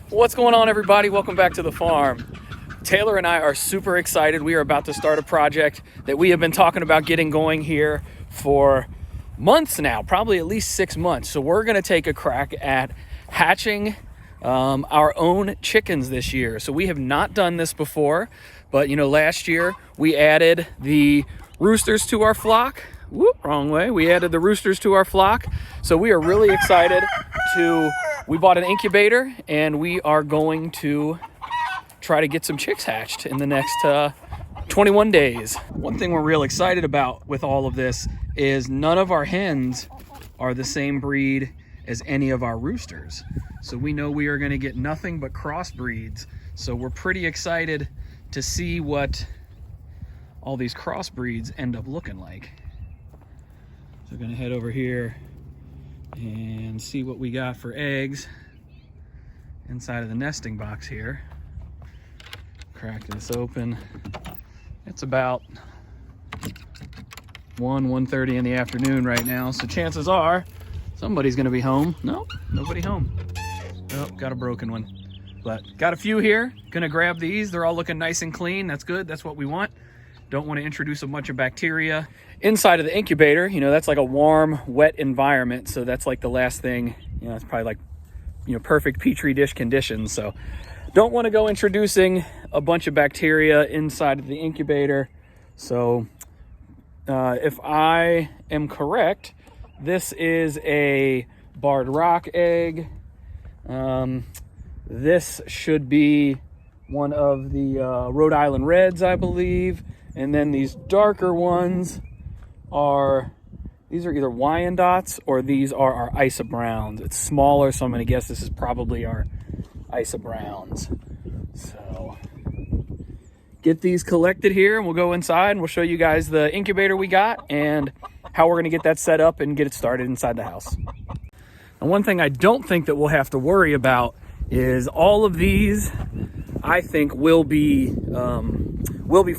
What's going on, everybody? Welcome back to the farm. Taylor and I are super excited. We are about to start a project that we have been talking about getting going here for months now, probably at least 6 months. So we're going to take a crack at hatching our own chickens this year. So we have not done this before, but last year we added the roosters to our flock. Whoop, wrong way. We added the roosters to our flock. So we are really excited we bought an incubator and we are going to try to get some chicks hatched in the next 21 days. One thing we're real excited about with all of this is none of our hens are the same breed as any of our roosters. So we know we are going to get nothing but crossbreeds. So we're pretty excited to see what all these crossbreeds end up looking like. So we're going to head over here and see what we got for eggs inside of the nesting box here. Crack this open. It's about 1:30 in the afternoon right now, so chances are somebody's gonna be home. Nope, nobody home. Oh, got a broken one. But got a few here. Gonna grab these. They're all looking nice and clean. That's good. That's what we want. Don't want to introduce a bunch of bacteria. Inside of the incubator, that's like a warm, wet environment. So that's like the last thing, it's probably like, perfect Petri dish conditions. So don't want to go introducing a bunch of bacteria inside of the incubator. So if I am correct, this is a barred rock egg. This should be one of the Rhode Island Reds, I believe. And then these darker ones these are either Wyandottes or these are our Isa Browns. It's smaller, so I'm going to guess this is probably our Isa Browns. So get these collected here and we'll go inside and we'll show you guys the incubator we got and how we're going to get that set up and get it started inside the house. And one thing I don't think that we'll have to worry about is all of these, I think, will be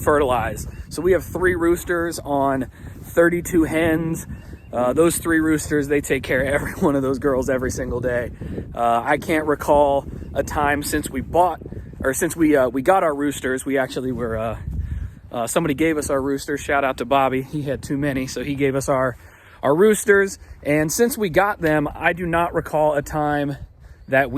fertilized. So we have 3 roosters on 32 hens. Those 3 roosters, they take care of every one of those girls every single day. I can't recall a time since we got our roosters. We actually were, somebody gave us our roosters. Shout out to Bobby. He had too many, so he gave us our roosters. And since we got them, I do not recall a time that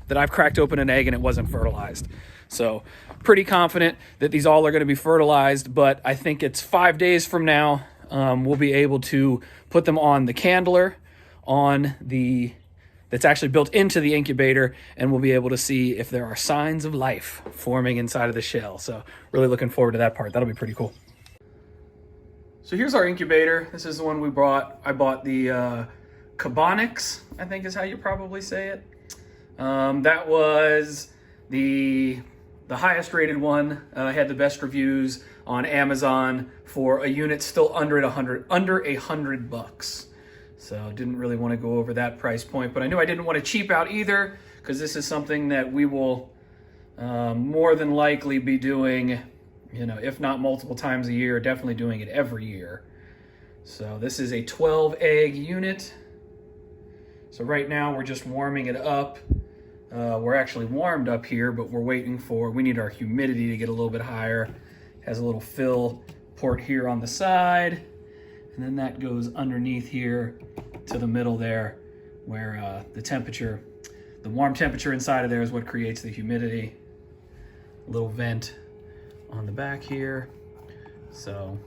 that I've cracked open an egg and it wasn't fertilized. So pretty confident that these all are going to be fertilized, but I think it's 5 days from now. We'll be able to put them on the candler that's actually built into the incubator, and we'll be able to see if there are signs of life forming inside of the shell. So really looking forward to that part. That'll be pretty cool. So here's our incubator. This is the one we bought. I bought the Cabanix, I think is how you probably say it. That was the highest rated one. Had the best reviews on Amazon for a unit still under $100. So didn't really want to go over that price point, but I knew I didn't want to cheap out either, because this is something that we will more than likely be doing, if not multiple times a year, definitely doing it every year. So this is a 12 egg unit. So right now we're just warming it up. We're actually warmed up here, but we need our humidity to get a little bit higher. Has a little fill port here on the side, and then that goes underneath here to the middle there, where the warm temperature inside of there is what creates the humidity. A little vent on the back here. So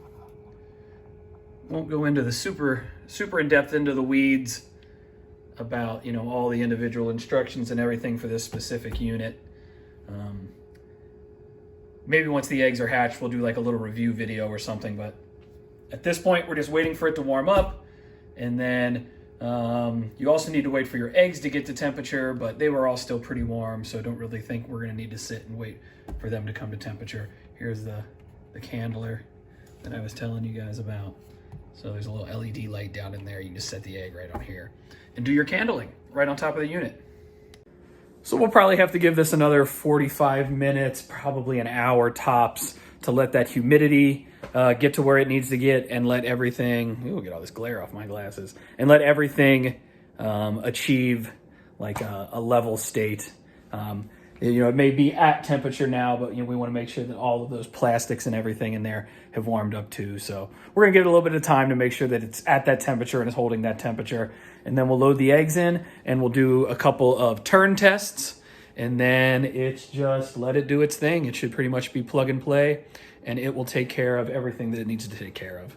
won't go into the super in depth into the weeds about all the individual instructions and everything for this specific unit. Maybe once the eggs are hatched, we'll do like a little review video or something, but at this point we're just waiting for it to warm up. And then you also need to wait for your eggs to get to temperature, but they were all still pretty warm, so I don't really think we're going to need to sit and wait for them to come to temperature. Here's the candler that I was telling you guys about. So there's a little LED light down in there. You can just set the egg right on here and do your candling right on top of the unit. So we'll probably have to give this another 45 minutes, probably an hour tops, to let that humidity get to where it needs to get and let everything, ooh, get all this glare off my glasses, and let everything achieve like a level state. It may be at temperature now, but we want to make sure that all of those plastics and everything in there have warmed up too. So we're gonna give it a little bit of time to make sure that it's at that temperature and is holding that temperature. And then we'll load the eggs in and we'll do a couple of turn tests. And then it's just let it do its thing. It should pretty much be plug and play, and it will take care of everything that it needs to take care of.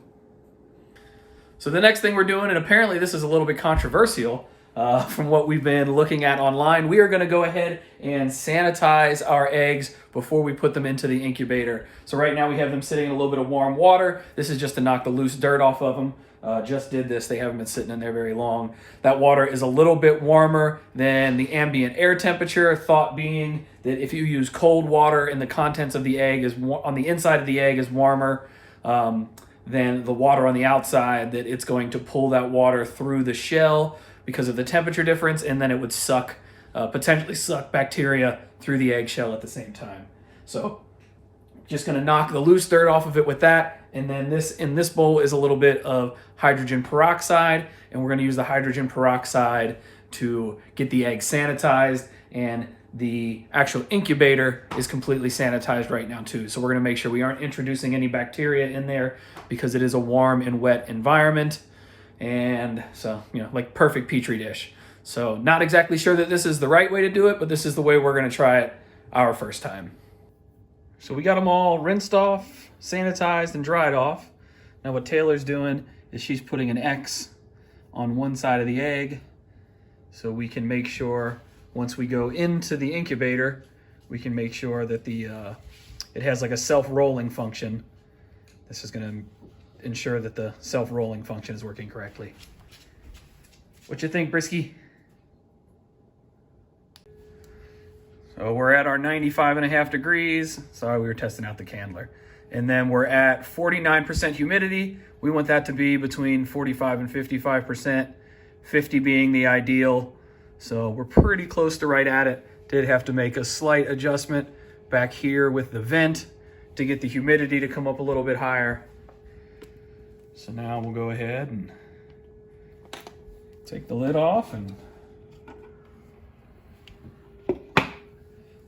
So the next thing we're doing, and apparently this is a little bit controversial, from what we've been looking at online, we are going to go ahead and sanitize our eggs before we put them into the incubator. So right now we have them sitting in a little bit of warm water. This is just to knock the loose dirt off of them. Just did this. They haven't been sitting in there very long. That water is a little bit warmer than the ambient air temperature, thought being that if you use cold water and the contents of the egg is on the inside of the egg is warmer than the water on the outside, that it's going to pull that water through the shell because of the temperature difference, and then it would potentially suck bacteria through the eggshell at the same time. So just going to knock the loose dirt off of it with that. And then in this bowl is a little bit of hydrogen peroxide, and we're going to use the hydrogen peroxide to get the egg sanitized, and the actual incubator is completely sanitized right now too. So we're going to make sure we aren't introducing any bacteria in there because it is a warm and wet environment. And so, like perfect petri dish. So not exactly sure that this is the right way to do it, but this is the way we're going to try it our first time. So we got them all rinsed off, sanitized, and dried off. Now what Taylor's doing is she's putting an X on one side of the egg so we can make sure once we go into the incubator, we can make sure that it has like a self-rolling function. This is going to ensure that the self-rolling function is working correctly. What you think, Brisky? So we're at our 95.5 degrees. Sorry, we were testing out the candler. And then we're at 49% humidity. We want that to be between 45 and 55%, 50 being the ideal. So we're pretty close to right at it. Did have to make a slight adjustment back here with the vent to get the humidity to come up a little bit higher. So now we'll go ahead and take the lid off and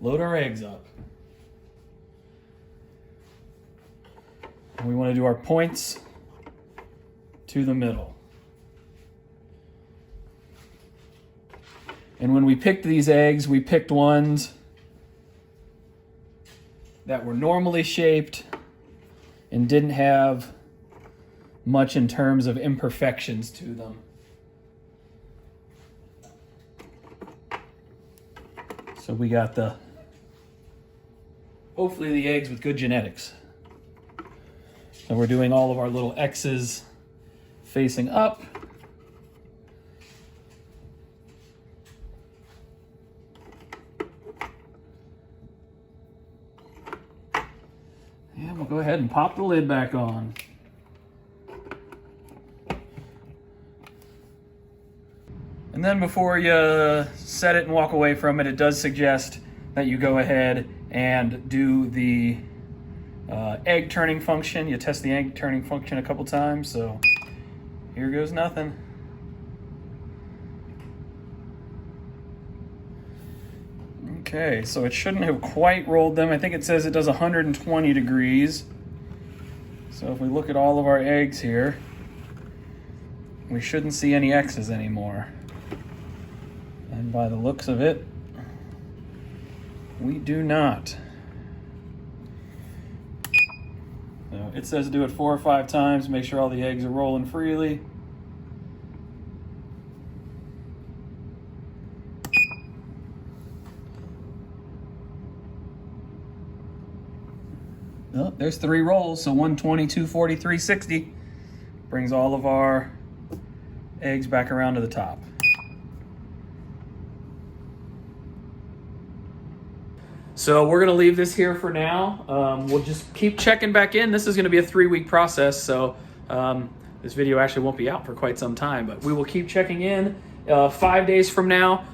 load our eggs up. And we want to do our points to the middle. And when we picked these eggs, we picked ones that were normally shaped and didn't have much in terms of imperfections to them. So we got hopefully the eggs with good genetics. So we're doing all of our little X's facing up. And we'll go ahead and pop the lid back on. And then before you set it and walk away from it, it does suggest that you go ahead and do the egg turning function. You test the egg turning function a couple times, so here goes nothing. Okay, so it shouldn't have quite rolled them. I think it says it does 120 degrees. So if we look at all of our eggs here, we shouldn't see any X's anymore. And by the looks of it, we do not. So it says do it 4 or 5 times, make sure all the eggs are rolling freely. Oh, there's 3 rolls, so 120, 240, 360. Brings all of our eggs back around to the top. So we're gonna leave this here for now. We'll just keep checking back in. This is gonna be a 3-week process, so this video actually won't be out for quite some time, but we will keep checking in. 5 days from now,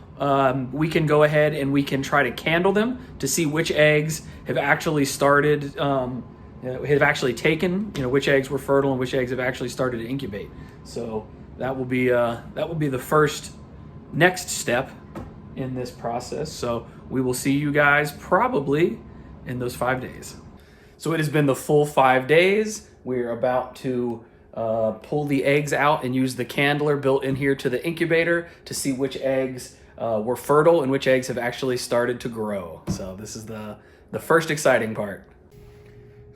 we can go ahead and we can try to candle them to see which eggs have actually started, have actually taken, which eggs were fertile and which eggs have actually started to incubate. So that will be the first next step in this process. So we will see you guys probably in those 5 days. So it has been the full 5 days. We're about to pull the eggs out and use the candler built in here to the incubator to see which eggs were fertile and which eggs have actually started to grow. So this is the first exciting part.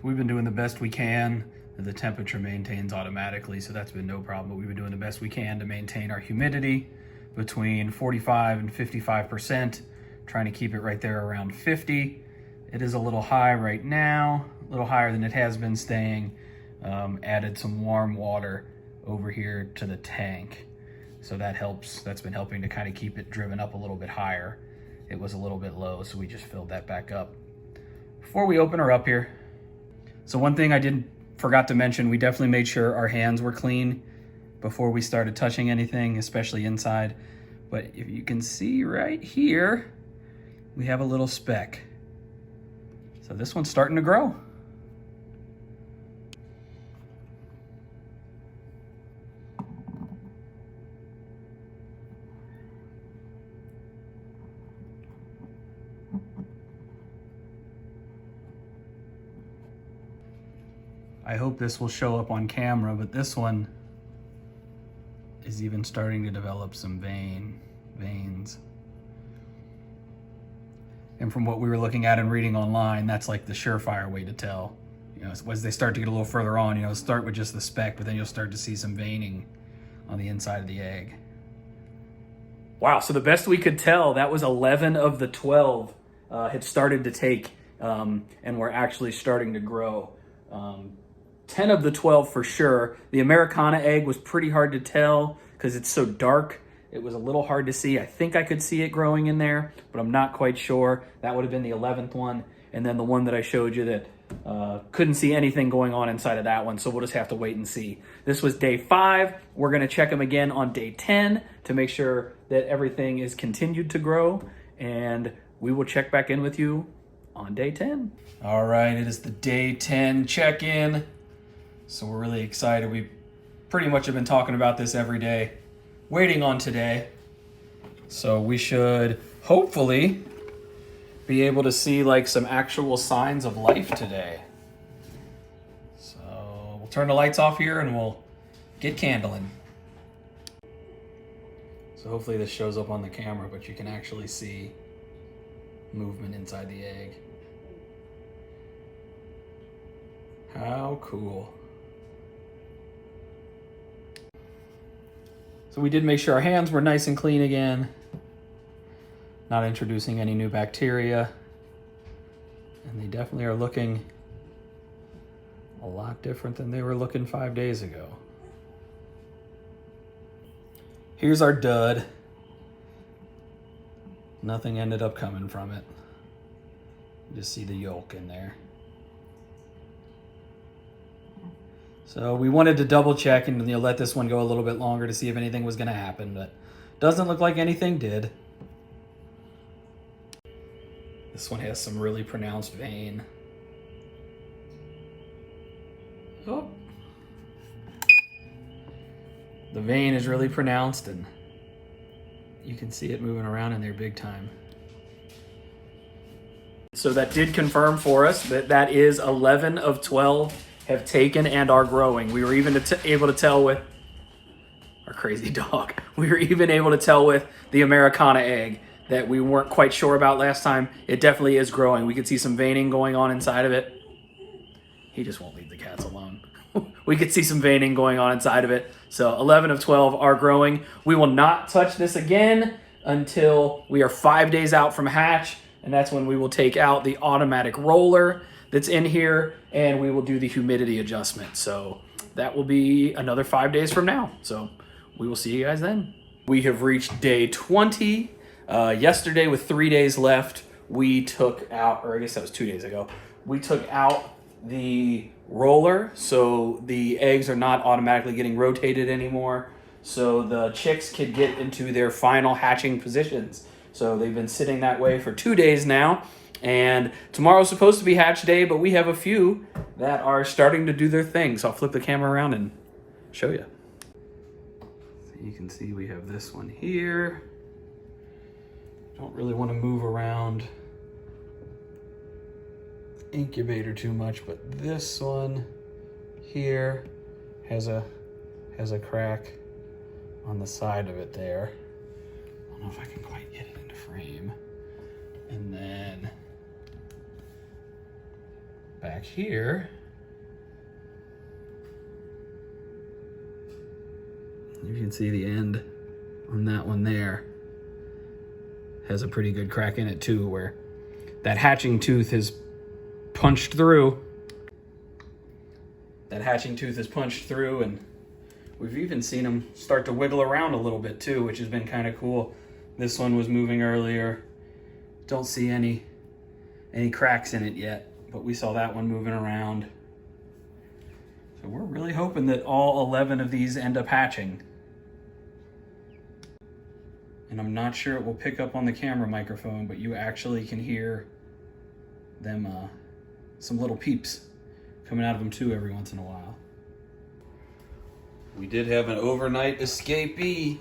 We've been doing the best we can. The temperature maintains automatically, so that's been no problem. But we've been doing the best we can to maintain our humidity between 45 and 55%, trying to keep it right there around 50. It is a little high right now, a little higher than it has been staying. Added some warm water over here to the tank. So that helps. That's been helping to kind of keep it driven up a little bit higher. It was a little bit low, so we just filled that back up. Before we open her up here, so one thing I forgot to mention, we definitely made sure our hands were clean before we started touching anything, especially inside. But if you can see right here, we have a little speck. So this one's starting to grow. I hope this will show up on camera, but this one is even starting to develop some veins. And from what we were looking at and reading online, that's like the surefire way to tell. You know, as they start to get a little further on, you know, start with just the speck, but then you'll start to see some veining on the inside of the egg. Wow, so the best we could tell, that was 11 of the 12 had started to take and were actually starting to grow. 10 of the 12 for sure. The Americana egg was pretty hard to tell because it's so dark. It was a little hard to see. I think I could see it growing in there, but I'm not quite sure. That would have been the 11th one. And then the one that I showed you that couldn't see anything going on inside of that one, so we'll just have to wait and see. This was day 5. We're gonna check them again on day 10 to make sure that everything is continued to grow, and we will check back in with you on day 10. All right, it is the day 10 check-in. So we're really excited. We pretty much have been talking about this every day, waiting on today. So we should hopefully be able to see like some actual signs of life today. So we'll turn the lights off here and we'll get candling. So hopefully this shows up on the camera, but you can actually see movement inside the egg. How cool. So we did make sure our hands were nice and clean again, not introducing any new bacteria. And they definitely are looking a lot different than they were looking 5 days ago. Here's our dud. Nothing ended up coming from it. You just see the yolk in there. So we wanted to double check and let this one go a little bit longer to see if anything was going to happen, but doesn't look like anything did. This one has some really pronounced vein. Oh. The vein is really pronounced and you can see it moving around in there big time. So that did confirm for us that that is 11 of 12 have taken and are growing. We were even able to tell with our crazy dog. We were even able to tell with the Americana egg that we weren't quite sure about last time. It definitely is growing. We could see some veining going on inside of it. He just won't leave the cats alone. We could see some veining going on inside of it. So 11 of 12 are growing. We will not touch this again until we are 5 days out from hatch, and that's when we will take out the automatic roller that's in here, and we will do the humidity adjustment. So that will be another 5 days from now. So we will see you guys then. We have reached day 20. Yesterday, with 3 days left, we took out, or I guess that was 2 days ago, we took out the roller, so the eggs are not automatically getting rotated anymore. So the chicks could get into their final hatching positions. So they've been sitting that way for 2 days now. And tomorrow's supposed to be hatch day, but we have a few that are starting to do their thing. So I'll flip the camera around and show you. So you can see we have this one here. Don't really want to move around the incubator too much, but this one here has a crack on the side of it there. I don't know if I can quite get it into frame. And then back here, you can see the end on that one there has a pretty good crack in it too, where that hatching tooth is punched through. That hatching tooth is punched through, and we've even seen them start to wiggle around a little bit too, which has been kind of cool. This one was moving earlier. Don't see any cracks in it yet, but we saw that one moving around. So we're really hoping that all 11 of these end up hatching. And I'm not sure it will pick up on the camera microphone, but you actually can hear them, some little peeps coming out of them too every once in a while. We did have an overnight escapee.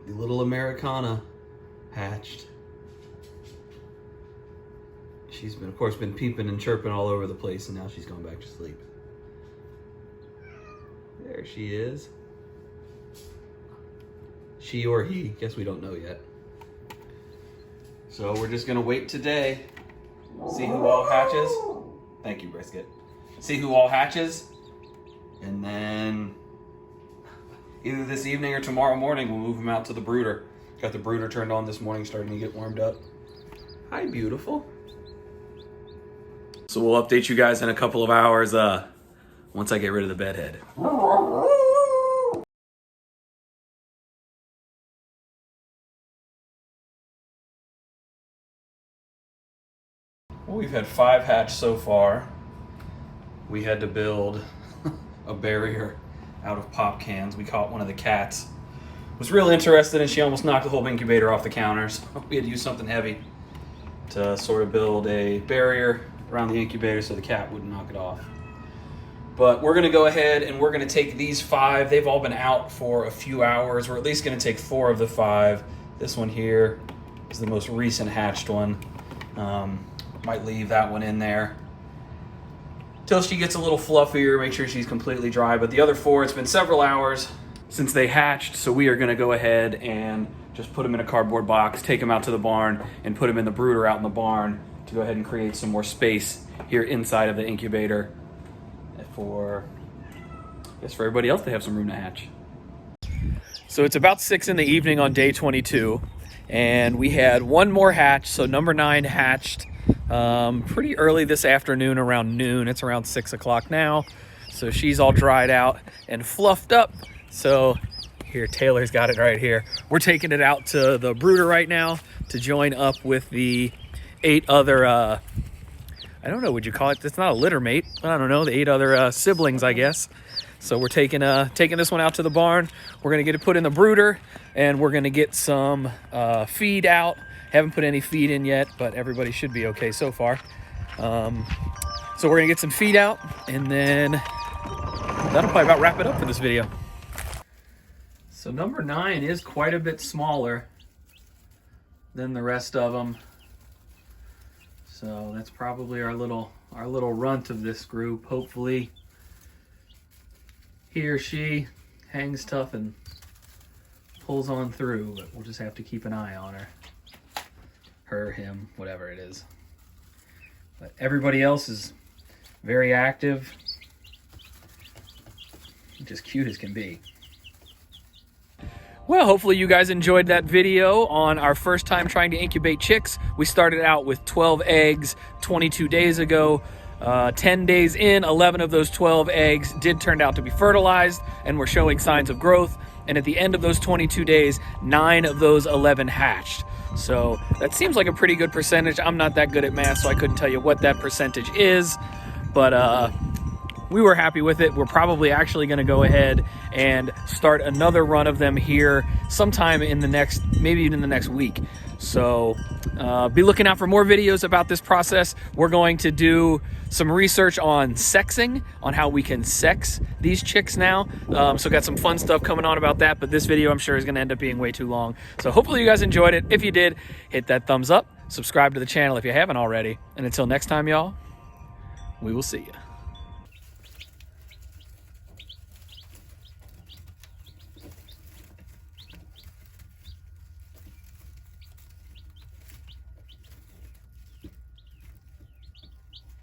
The little Americana hatched. She's been, of course, been peeping and chirping all over the place, and now she's going back to sleep. There she is. She or he, guess we don't know yet. So we're just gonna wait today, see who all hatches. Thank you, Brisket. See who all hatches, and then either this evening or tomorrow morning we'll move them out to the brooder. Got the brooder turned on this morning, starting to get warmed up. Hi, beautiful. So we'll update you guys in a couple of hours once I get rid of the bedhead. Well, we've had 5 hatch so far. We had to build a barrier out of pop cans. We caught one of the cats. Was real interested, and she almost knocked the whole incubator off the counters. We had to use something heavy to sort of build a barrier around the incubator so the cat wouldn't knock it off. But we're gonna go ahead and we're gonna take these 5. They've all been out for a few hours. We're at least gonna take 4 of the 5. This one here is the most recent hatched one. Might leave that one in there till she gets a little fluffier, make sure she's completely dry. But the other 4, it's been several hours since they hatched, so we are gonna go ahead and just put them in a cardboard box, take them out to the barn, and put them in the brooder out in the barn to go ahead and create some more space here inside of the incubator for, I guess, for everybody else to have some room to hatch. So it's about 6 in the evening on day 22, and we had one more hatch. So number 9 hatched pretty early this afternoon, around noon. It's around 6 o'clock now. So she's all dried out and fluffed up. So here, Taylor's got it right here. We're taking it out to the brooder right now to join up with the 8 other, I don't know, would you call it? It's not a litter mate. I don't know, the 8 other siblings, I guess. So we're taking this one out to the barn. We're gonna get it put in the brooder, and we're gonna get some feed out. Haven't put any feed in yet, but everybody should be okay so far. So we're gonna get some feed out, and then that'll probably about wrap it up for this video. So number 9 is quite a bit smaller than the rest of them. So that's probably our little runt of this group. Hopefully he or she hangs tough and pulls on through, but we'll just have to keep an eye on her. Her, him, whatever it is. But everybody else is very active. Just cute as can be. Well, hopefully you guys enjoyed that video on our first time trying to incubate chicks. We started out with 12 eggs 22 days ago. 10 days in, 11 of those 12 eggs did turn out to be fertilized and were showing signs of growth. And at the end of those 22 days, 9 of those 11 hatched. So that seems like a pretty good percentage. I'm not that good at math, so I couldn't tell you what that percentage is. But we were happy with it. We're probably actually going to go ahead and start another run of them here sometime in the next, maybe even in the next week. So be looking out for more videos about this process. We're going to do some research on sexing, on how we can sex these chicks now. So got some fun stuff coming on about that, but this video I'm sure is going to end up being way too long. So hopefully you guys enjoyed it. If you did, hit that thumbs up, subscribe to the channel if you haven't already. And until next time, y'all, we will see you.